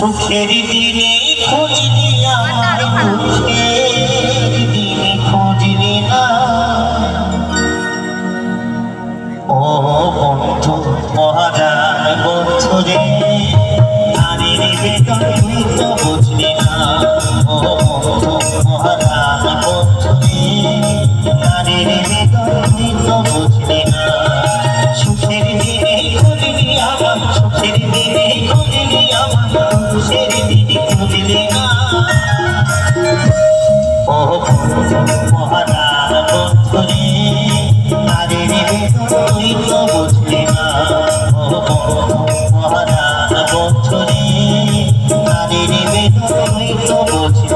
সুখের দিনে খুঁজলি আমার দুঃখের দিনে খুঁজলি না ও বন্ধু মহারান বন্ধু রে নারীর বেদন তুই তো বুঝলি না ও বন্ধু মহারান বন্ধু রে নারীর বেদন তুই তো বুঝলি না সুখের দিনে খুঁজলি আমার সুখের দিনে খুঁজলি আমার দুঃখের দিনে খুঁজলি না ও বন্ধু মহারান বন্ধু রে নারীর বেদন তুই তো বুঝলি না ও বন্ধু মহারান বন্ধু রে নারীর বেদন তুই তো বুঝলি